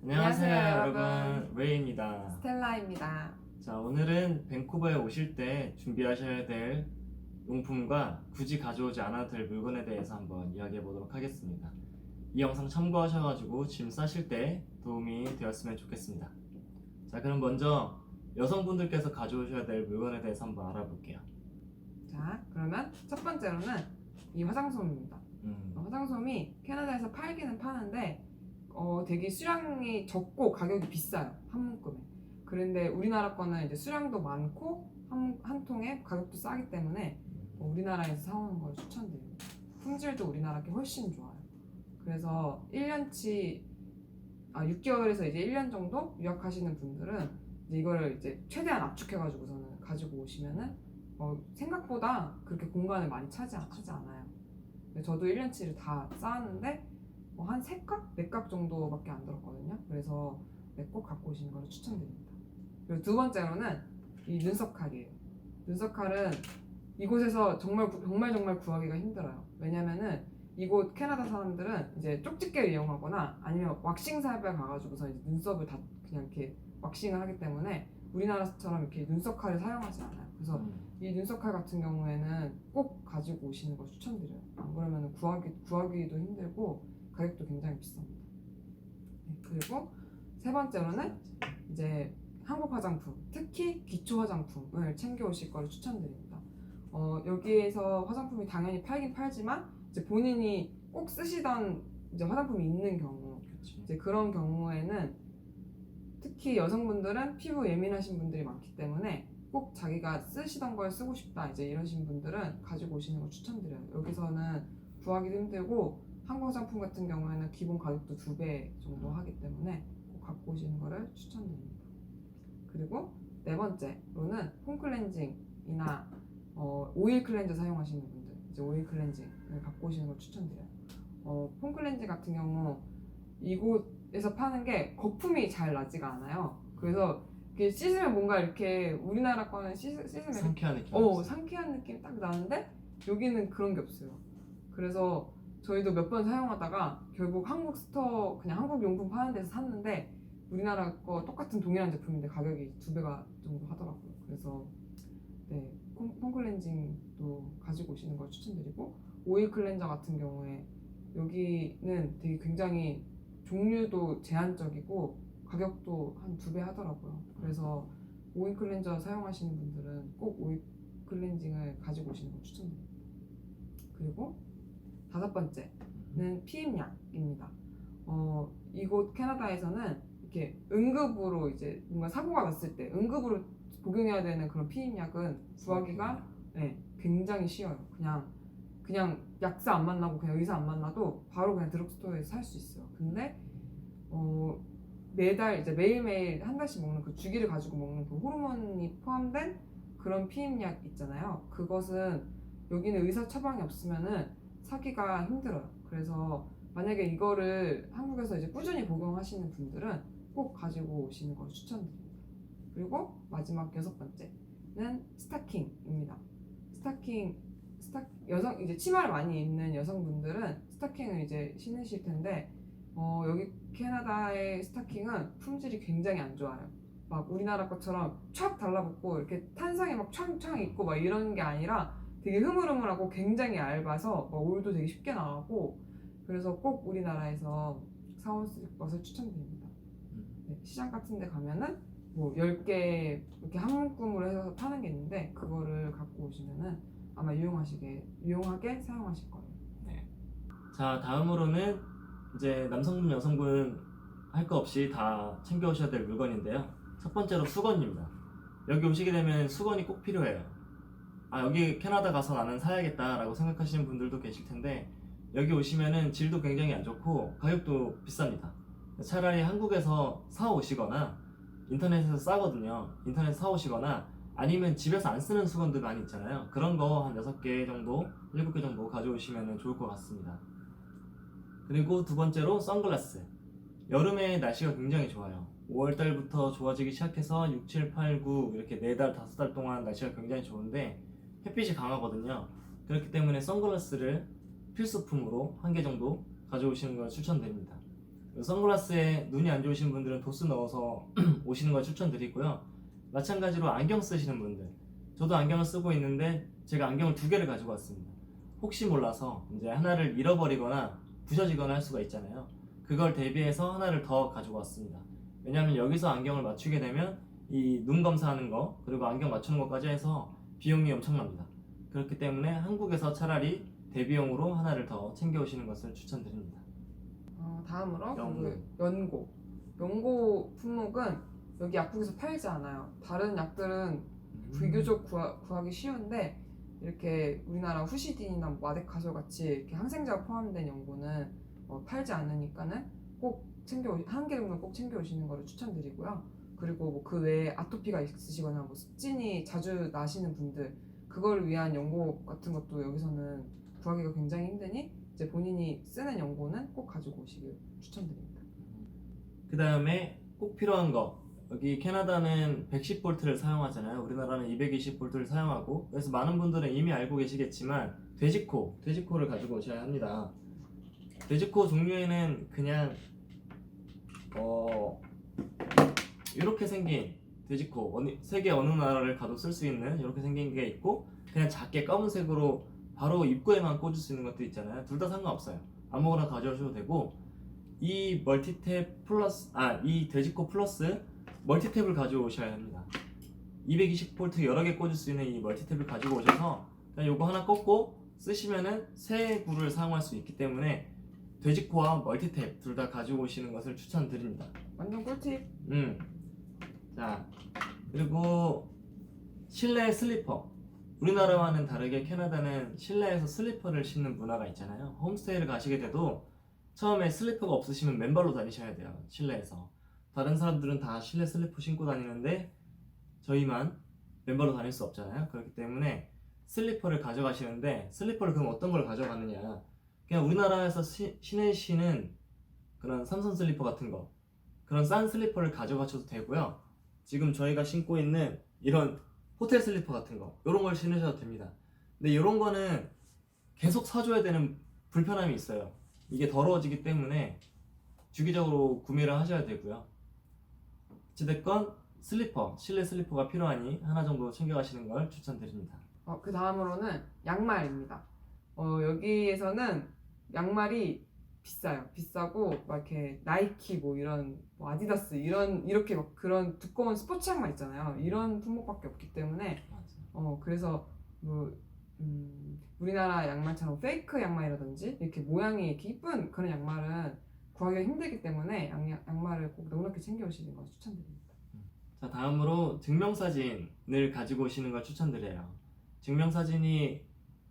안녕하세요 여러분. 여러분, 웨이입니다. 스텔라입니다. 자, 오늘은 밴쿠버에 오실 때 준비하셔야 될 용품과 굳이 가져오지 않아도 될 물건에 대해서 한번 이야기해 보도록 하겠습니다. 이 영상 참고하셔가지고 짐 싸실 때 도움이 되었으면 좋겠습니다. 자, 그럼 먼저 여성분들께서 가져오셔야 될 물건에 대해서 한번 알아볼게요. 자, 그러면 첫 번째로는 이 화장솜입니다. 화장솜이 캐나다에서 팔기는 파는데 되게 수량이 적고 가격이 비싸요. 한 묶음에. 그런데 우리나라 거는 이제 수량도 많고 한 통에 가격도 싸기 때문에 우리나라에서 사오는 걸 추천드립니다. 품질도 우리나라 게 훨씬 좋아요. 그래서 1년치 6개월에서 이제 1년 정도 유학하시는 분들은 이제 이거를 이제 최대한 압축해가지고서는 가지고 오시면은 생각보다 그렇게 공간을 많이 차지하지 않아요. 저도 1년치를 다 쌓았는데 한 3각? 4각 정도밖에 안 들었거든요. 그래서 꼭 갖고 오시는 걸 추천드립니다. 그리고 두 번째로는 이 눈썹 칼이에요. 눈썹 칼은 이곳에서 정말 구하기가 힘들어요. 왜냐면은 이곳 캐나다 사람들은 이제 쪽집게를 이용하거나 아니면 왁싱샵에 가가지고서 이제 눈썹을 다 그냥 이렇게 왁싱을 하기 때문에 우리나라처럼 이렇게 눈썹 칼을 사용하지 않아요. 그래서 이 눈썹 칼 같은 경우에는 꼭 가지고 오시는 걸 추천드려요. 안 그러면 구하기도 힘들고 가격도 굉장히 비쌉니다. 그리고 세 번째로는 이제 한국 화장품, 특히 기초 화장품을 챙겨 오실 걸 추천드립니다. 여기에서 화장품이 당연히 팔긴 팔지만 이제 본인이 꼭 쓰시던 이제 화장품이 있는 경우, 이제 그런 경우에는 특히 여성분들은 피부 예민하신 분들이 많기 때문에 꼭 자기가 쓰시던 걸 쓰고 싶다 이제 이러신 분들은 가지고 오시는 걸 추천드려요. 여기서는 구하기도 힘들고 한국 화장품 같은 경우에는 기본 가격도 2배 정도 하기 때문에 꼭 갖고 오시는 거를 추천드립니다. 그리고 네 번째로는 폼 클렌징이나 오일 클렌저 사용하시는 분들, 이제 오일 클렌징을 갖고 오시는 걸 추천드려요. 폼 클렌징 같은 경우 이곳에서 파는 게 거품이 잘 나지가 않아요. 그래서 이렇게 씻으면 뭔가 이렇게 우리나라 거는 씻으면 상쾌한 느낌. 상쾌한 느낌이 딱 나는데 여기는 그런 게 없어요. 그래서 저희도 몇 번 사용하다가 결국 한국 스토어 그냥 한국 용품 파는 데서 샀는데 우리나라 거 똑같은 동일한 제품인데 가격이 2배가 정도 하더라고요. 그래서 폼 클렌징도 가지고 오시는 걸 추천드리고 오일 클렌저 같은 경우에 여기는 되게 굉장히 종류도 제한적이고 가격도 한 2배 하더라고요. 그래서 오일 클렌저 사용하시는 분들은 꼭 오일 클렌징을 가지고 오시는 걸 추천드립니다. 그리고 다섯 번째는 피임약입니다. 이곳 캐나다에서는 이렇게 응급으로 이제 뭔가 사고가 났을 때 응급으로 복용해야 되는 그런 피임약은 구하기가 굉장히 쉬워요. 그냥 약사 안 만나고 그냥 의사 안 만나도 바로 그냥 드럭스토어에서 살 수 있어요. 근데 매달 이제 매일매일 한 달씩 먹는 그 주기를 가지고 먹는 그 호르몬이 포함된 그런 피임약 있잖아요. 그것은 여기는 의사 처방이 없으면은 사기가 힘들어요. 그래서 만약에 이거를 한국에서 이제 꾸준히 복용하시는 분들은 꼭 가지고 오시는 걸 추천드립니다. 그리고 마지막 6번째는 스타킹입니다. 여성 이제 치마를 많이 입는 여성분들은 스타킹을 이제 신으실 텐데 여기 캐나다의 스타킹은 품질이 굉장히 안 좋아요. 막 우리나라 것처럼 촥 달라붙고 이렇게 탄성이 막 촥촥 있고 막 이런 게 아니라 되게 흐물흐물하고 굉장히 얇아서 올도 되게 쉽게 나가고 그래서 꼭 우리나라에서 사오실 것을 추천드립니다. 시장 같은 데 가면은 10개 이렇게 한 묶음으로 해서 파는 게 있는데 그거를 갖고 오시면은 아마 유용하게 사용하실 거예요. 자, 다음으로는 이제 남성분, 여성분 할 거 없이 다 챙겨 오셔야 될 물건인데요. 첫 번째로 수건입니다. 여기 오시게 되면 수건이 꼭 필요해요. 여기 캐나다 가서 나는 사야겠다 라고 생각하시는 분들도 계실 텐데 여기 오시면은 질도 굉장히 안 좋고 가격도 비쌉니다. 차라리 한국에서 사 오시거나 인터넷에서 싸거든요. 인터넷에서 사 오시거나 아니면 집에서 안 쓰는 수건들 많이 있잖아요. 그런 거 한 6개 정도, 7개 정도 가져오시면 좋을 것 같습니다. 그리고 두 번째로 선글라스. 여름에 날씨가 굉장히 좋아요. 5월달부터 좋아지기 시작해서 6, 7, 8, 9 이렇게 4달, 5달 동안 날씨가 굉장히 좋은데 햇빛이 강하거든요. 그렇기 때문에 선글라스를 필수품으로 1개 정도 가져오시는 걸 추천드립니다. 선글라스에 눈이 안 좋으신 분들은 도수 넣어서 오시는 걸 추천드리고요. 마찬가지로 안경 쓰시는 분들, 저도 안경을 쓰고 있는데 제가 안경을 2개를 가지고 왔습니다. 혹시 몰라서 이제 하나를 잃어버리거나 부셔지거나 할 수가 있잖아요. 그걸 대비해서 하나를 더 가지고 왔습니다. 왜냐하면 여기서 안경을 맞추게 되면 이 눈 검사하는 거 그리고 안경 맞추는 것까지 해서 비용이 엄청납니다. 그렇기 때문에 한국에서 차라리 대비용으로 하나를 더 챙겨오시는 것을 추천드립니다. 다음으로 연고. 연고 품목은 여기 약국에서 팔지 않아요. 다른 약들은 비교적 구하기 쉬운데 이렇게 우리나라 후시딘이나 마데카솔 같이 이렇게 항생제가 포함된 연고는 팔지 않으니까는 꼭 한 개 정도 꼭 챙겨 오시는 거를 추천드리고요. 그리고 뭐 그 외에 아토피가 있으시거나 뭐 습진이 자주 나시는 분들 그걸 위한 연고 같은 것도 여기서는 구하기가 굉장히 힘드니 이제 본인이 쓰는 연고는 꼭 가지고 오시길 추천드립니다. 그 다음에 꼭 필요한 거, 여기 캐나다는 110V를 사용하잖아요. 우리나라는 220V를 사용하고, 그래서 많은 분들은 이미 알고 계시겠지만 돼지코를 가지고 오셔야 합니다. 돼지코 종류에는 그냥 이렇게 생긴 돼지코, 세계 어느 나라를 가도 쓸 수 있는 이렇게 생긴 게 있고, 그냥 작게 검은색으로 바로 입구에만 꽂을 수 있는 것도 있잖아요. 둘 다 상관없어요. 아무거나 가져오셔도 되고, 이 멀티탭 플러스, 이 돼지코 플러스 멀티탭을 가져오셔야 합니다. 220V 여러 개 꽂을 수 있는 이 멀티탭을 가지고 오셔서 그냥 요거 하나 꽂고 쓰시면은 새 구를 사용할 수 있기 때문에 돼지코와 멀티탭 둘 다 가지고 오시는 것을 추천드립니다. 완전 꿀팁. 자, 그리고 실내 슬리퍼. 우리나라와는 다르게 캐나다는 실내에서 슬리퍼를 신는 문화가 있잖아요. 홈스테이를 가시게 돼도 처음에 슬리퍼가 없으시면 맨발로 다니셔야 돼요. 실내에서. 다른 사람들은 다 실내 슬리퍼 신고 다니는데 저희만 맨발로 다닐 수 없잖아요. 그렇기 때문에 슬리퍼를 가져가시는데, 슬리퍼를 그럼 어떤 걸 가져가느냐, 그냥 우리나라에서 신으시는 그런 삼선 슬리퍼 같은 거, 그런 싼 슬리퍼를 가져가셔도 되고요. 지금 저희가 신고 있는 이런 호텔 슬리퍼 같은 거, 이런 걸 신으셔도 됩니다. 근데 이런 거는 계속 사줘야 되는 불편함이 있어요. 이게 더러워지기 때문에 주기적으로 구매를 하셔야 되고요. 어찌됐건 실내 슬리퍼가 필요하니 하나 정도 챙겨가시는 걸 추천드립니다. 그 다음으로는 양말입니다. 여기에서는 양말이 비싸고 막 이렇게 나이키 뭐 이런 뭐 아디다스 이렇게 막 그런 두꺼운 스포츠 양말 있잖아요. 이런 품목밖에 없기 때문에 그래서 뭐 우리나라 양말처럼 페이크 양말이라든지 이렇게 모양이 이렇게 이쁜 그런 양말은 구하기가 힘들기 때문에 양말을 꼭 넉넉히 챙겨오시는 걸 추천드립니다. 자, 다음으로 증명사진을 가지고 오시는 걸 추천드려요. 증명사진이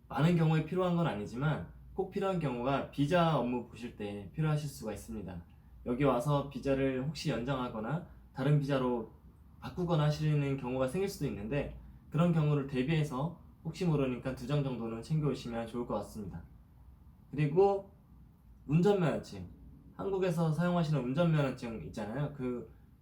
많은 경우에 필요한 건 아니지만 꼭 필요한 경우가 비자 업무 보실 때 필요하실 수가 있습니다. 여기 와서 비자를 혹시 연장하거나 다른 비자로 바꾸거나 하시는 경우가 생길 수도 있는데, 그런 경우를 대비해서 혹시 모르니까 2장 정도는 챙겨오시면 좋을 것 같습니다. 그리고 운전면허증, 한국에서 사용하시는 운전면허증 있잖아요.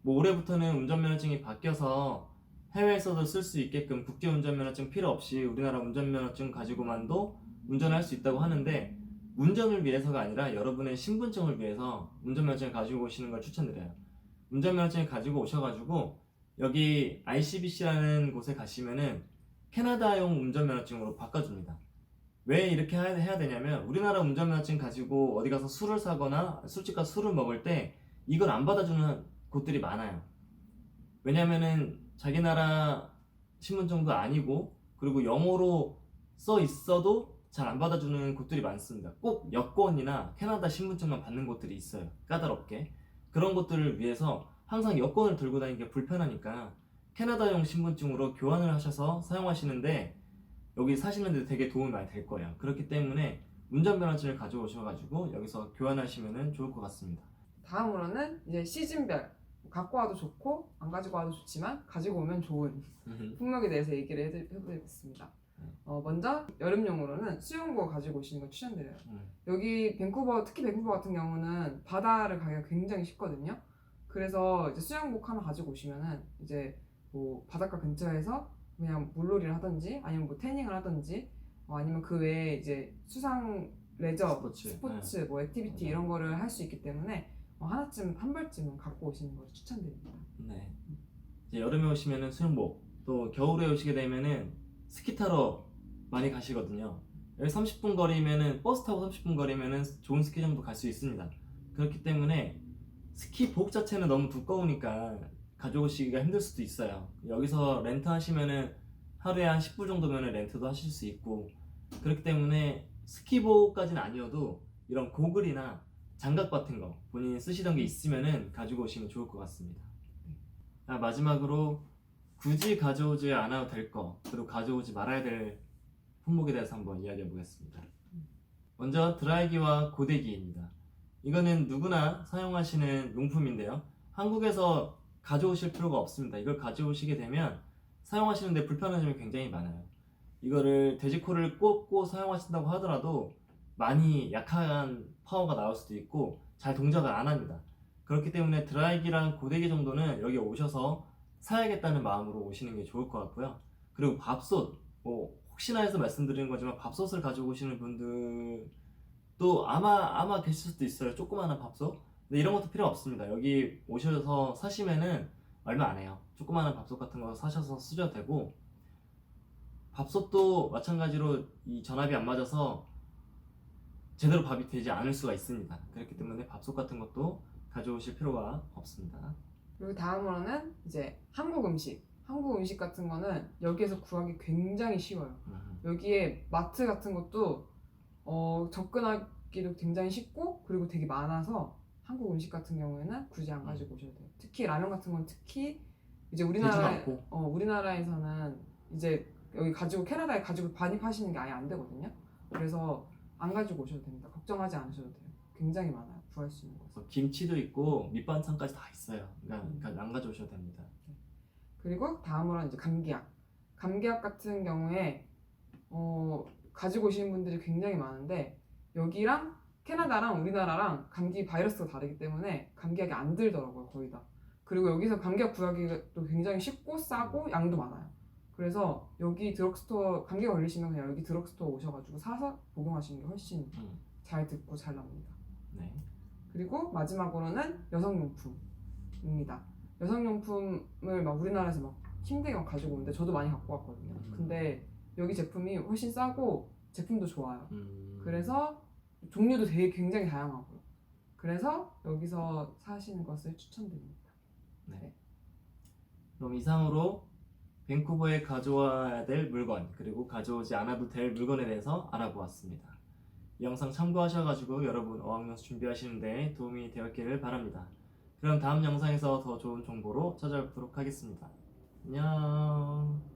뭐 올해부터는 운전면허증이 바뀌어서 해외에서도 쓸 수 있게끔 국제 운전면허증 필요 없이 우리나라 운전면허증 가지고만도 운전을 할 수 있다고 하는데, 운전을 위해서가 아니라 여러분의 신분증을 위해서 운전면허증을 가지고 오시는 걸 추천드려요. 운전면허증을 가지고 오셔가지고 여기 ICBC라는 곳에 가시면은 캐나다용 운전면허증으로 바꿔줍니다. 왜 이렇게 해야 되냐면, 우리나라 운전면허증 가지고 어디 가서 술을 사거나 술집 가서 술을 먹을 때 이걸 안 받아주는 곳들이 많아요. 왜냐면은 자기 나라 신분증도 아니고, 그리고 영어로 써 있어도 잘 안 받아주는 곳들이 많습니다. 꼭 여권이나 캐나다 신분증만 받는 곳들이 있어요. 까다롭게. 그런 것들을 위해서 항상 여권을 들고 다니는 게 불편하니까 캐나다용 신분증으로 교환을 하셔서 사용하시는데, 여기 사시는데 되게 도움이 많이 될 거예요. 그렇기 때문에 운전면허증을 가져오셔가지고 여기서 교환하시면 좋을 것 같습니다. 다음으로는 이제 시즌별, 갖고 와도 좋고 안 가지고 와도 좋지만 가지고 오면 좋은 품목에 대해서 얘기를 해드리겠습니다. 먼저 여름용으로는 수영복을 가지고 오시는 걸 추천드려요. 여기 특히 밴쿠버 같은 경우는 바다를 가기가 굉장히 쉽거든요. 그래서 이제 수영복 하나 가지고 오시면은 이제 뭐 바닷가 근처에서 그냥 물놀이를 하든지 아니면 뭐 태닝을 하든지 아니면 그 외에 이제 수상 레저 스포츠 뭐 액티비티 이런 거를 할 수 있기 때문에 하나쯤 한 벌쯤은 갖고 오시는 걸 추천드립니다. 네. 이제 여름에 오시면은 수영복, 또 겨울에 오시게 되면은 스키 타러 많이 가시거든요. 여기 30분 거리면은 버스 타고 30분 거리면은 좋은 스키장도 갈 수 있습니다. 그렇기 때문에 스키복 자체는 너무 두꺼우니까 가져오시기가 힘들 수도 있어요. 여기서 렌트 하시면은 하루에 한 10불 정도면은 렌트도 하실 수 있고, 그렇기 때문에 스키복까지는 아니어도 이런 고글이나 장갑 같은 거 본인이 쓰시던 게 있으면은 가지고 오시면 좋을 것 같습니다. 마지막으로 굳이 가져오지 않아도 될 거, 그리고 가져오지 말아야 될 품목에 대해서 한번 이야기해 보겠습니다. 먼저 드라이기와 고데기입니다. 이거는 누구나 사용하시는 용품인데요. 한국에서 가져오실 필요가 없습니다. 이걸 가져오시게 되면 사용하시는데 불편한 점이 굉장히 많아요. 이거를 돼지코를 꽂고 사용하신다고 하더라도 많이 약한 파워가 나올 수도 있고 잘 동작을 안 합니다. 그렇기 때문에 드라이기랑 고데기 정도는 여기 오셔서 사야겠다는 마음으로 오시는 게 좋을 것 같고요. 그리고 밥솥, 혹시나 해서 말씀드리는 거지만 밥솥을 가지고 오시는 분들도 아마 계실 수도 있어요. 조그마한 밥솥. 근데 이런 것도 필요 없습니다. 여기 오셔서 사시면은 얼마 안 해요. 조그마한 밥솥 같은 거 사셔서 쓰셔도 되고, 밥솥도 마찬가지로 이 전압이 안 맞아서 제대로 밥이 되지 않을 수가 있습니다. 그렇기 때문에 밥솥 같은 것도 가져오실 필요가 없습니다. 그리고 다음으로는 이제 한국 음식. 한국 음식 같은 거는 여기에서 구하기 굉장히 쉬워요. 여기에 마트 같은 것도 접근하기도 굉장히 쉽고, 그리고 되게 많아서 한국 음식 같은 경우에는 굳이 안 가지고 오셔도 돼요. 특히 라면 같은 건 특히 이제 우리나라에서는 이제 여기 가지고 캐나다에 가지고 반입하시는 게 아예 안 되거든요. 그래서 안 가지고 오셔도 됩니다. 걱정하지 않으셔도 돼요. 굉장히 많아요. 구할 수 있는 거. 김치도 있고 밑반찬까지 다 있어요. 그러니까 안 가져오셔도 됩니다. 그리고 다음으로는 이제 감기약. 감기약 같은 경우에 가지고 오시는 분들이 굉장히 많은데, 여기랑 캐나다랑 우리나라랑 감기 바이러스가 다르기 때문에 감기약이 안 들더라고요, 거의 다. 그리고 여기서 감기약 구하기도 굉장히 쉽고 싸고 양도 많아요. 그래서 여기 드럭스토어, 감기 걸리시면 그냥 여기 드럭스토어 오셔가지고 사서 복용하시는 게 훨씬 잘 듣고 잘 납니다. 네. 그리고 마지막으로는 여성용품입니다. 여성용품을 막 우리나라에서 막 힘들게 막 가지고 오는데 저도 많이 갖고 왔거든요. 근데 여기 제품이 훨씬 싸고 제품도 좋아요. 그래서 종류도 되게 굉장히 다양하고요. 그래서 여기서 사시는 것을 추천드립니다. 네. 그럼 이상으로 밴쿠버에 가져와야 될 물건, 그리고 가져오지 않아도 될 물건에 대해서 알아보았습니다. 이 영상 참고하셔가지고 여러분 어학연수 준비하시는데 도움이 되었기를 바랍니다. 그럼 다음 영상에서 더 좋은 정보로 찾아뵙도록 하겠습니다. 안녕.